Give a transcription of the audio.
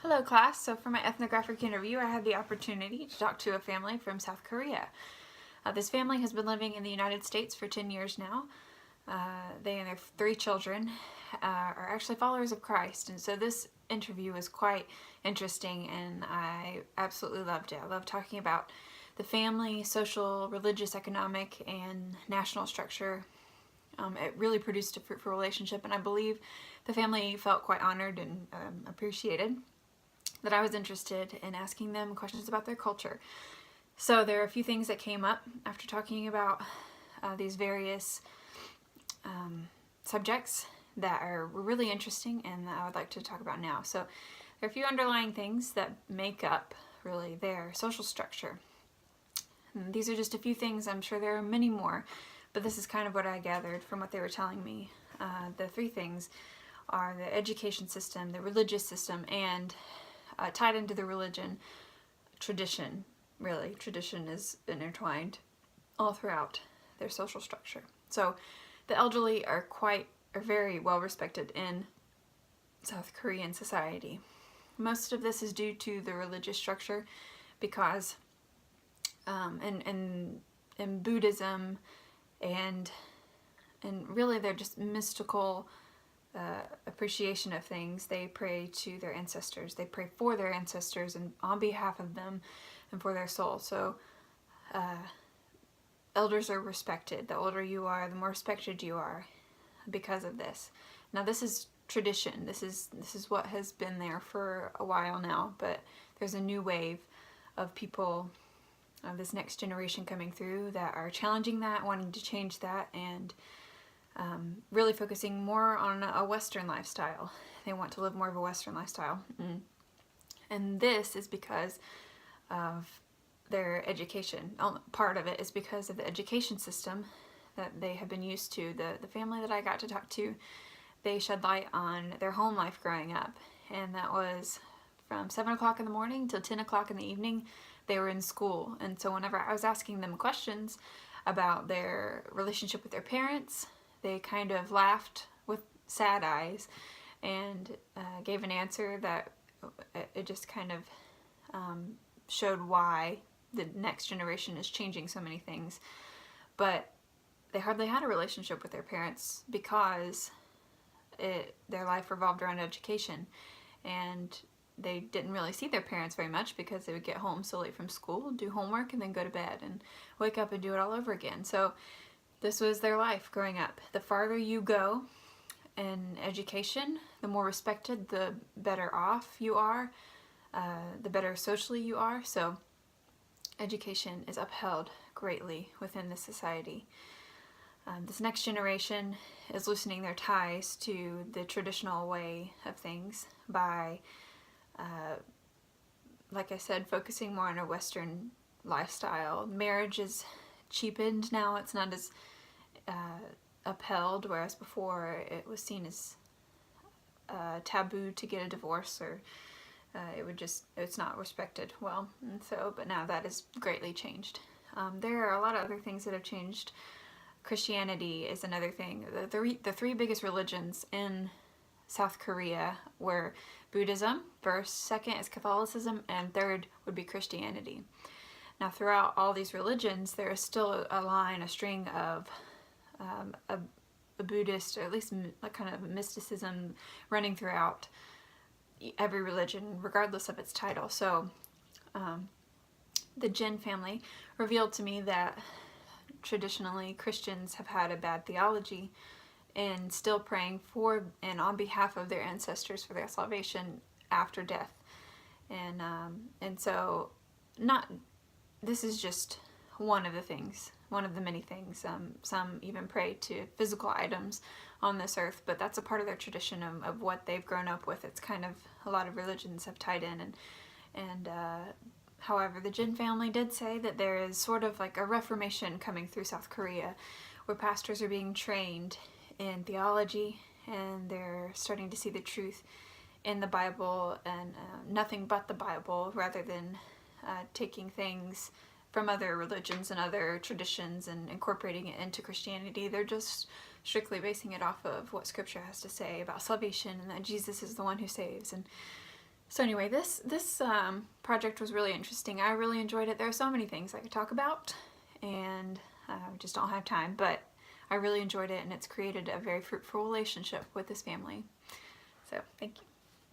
Hello class, so for my ethnographic interview I had the opportunity to talk to a family from South Korea. This family has been living in the United States for 10 years now. They and their 3 children are actually followers of Christ, and so this interview was quite interesting and I absolutely loved it. I love talking about the family, social, religious, economic, and national structure. It really produced a fruitful relationship, and I believe the family felt quite honored and appreciated that I was interested in asking them questions about their culture. So there are a few things that came up after talking about these various subjects that were really interesting and that I would like to talk about now. So there are a few underlying things that make up really their social structure. And these are just a few things. I'm sure there are many more, but this is kind of what I gathered from what they were telling me. The 3 things are the education system, the religious system, and tied into the religion, tradition. Really, tradition is intertwined all throughout their social structure. So the elderly are very well respected in South Korean society. Most of this is due to the religious structure because in Buddhism and really they're just mystical appreciation of things. They pray to their ancestors. They pray for their ancestors and on behalf of them and for their soul. So elders are respected. The older you are, the more respected you are because of this. Now this is tradition. This is what has been there for a while now, but there's a new wave of people of this next generation coming through that are challenging that, wanting to change that, and really focusing more on a Western lifestyle. They want to live more of a Western lifestyle. And this is because of their education. Part of it is because of the education system that they have been used to. The family that I got to talk to, they shed light on their home life growing up. And that was from 7 o'clock in the morning till 10 o'clock in the evening, they were in school. And so whenever I was asking them questions about their relationship with their parents, they kind of laughed with sad eyes and gave an answer that it just kind of showed why the next generation is changing so many things. But they hardly had a relationship with their parents because their life revolved around education, and they didn't really see their parents very much because they would get home so late from school, do homework, and then go to bed and wake up and do it all over again. So this was their life growing up. The farther you go in education, the more respected, the better off you are, the better socially you are. So education is upheld greatly within the society. This next generation is loosening their ties to the traditional way of things by, like I said, focusing more on a Western lifestyle. Marriage is cheapened now. It's not as upheld, whereas before it was seen as taboo to get a divorce, or it's not respected well. And so, but now that is greatly changed. There are a lot of other things that have changed. Christianity is another thing. The 3 biggest religions in South Korea were Buddhism first, second is Catholicism, and third would be Christianity. Now throughout all these religions there is still a string of a Buddhist, or at least a kind of mysticism running throughout every religion regardless of its title. So the Jin family revealed to me that traditionally Christians have had a bad theology and still praying for and on behalf of their ancestors for their salvation after death. And so this is just one of the things, one of the many things. Some even pray to physical items on this earth, but that's a part of their tradition of what they've grown up with. It's kind of a lot of religions have tied in, and however, the Jin family did say that there is sort of like a reformation coming through South Korea where pastors are being trained in theology and they're starting to see the truth in the Bible and nothing but the Bible, rather than taking things from other religions and other traditions and incorporating it into Christianity. They're just strictly basing it off of what Scripture has to say about salvation and that Jesus is the one who saves. So anyway, this project was really interesting. I really enjoyed it. There are so many things I could talk about, and we just don't have time, but I really enjoyed it, and it's created a very fruitful relationship with this family. So thank you.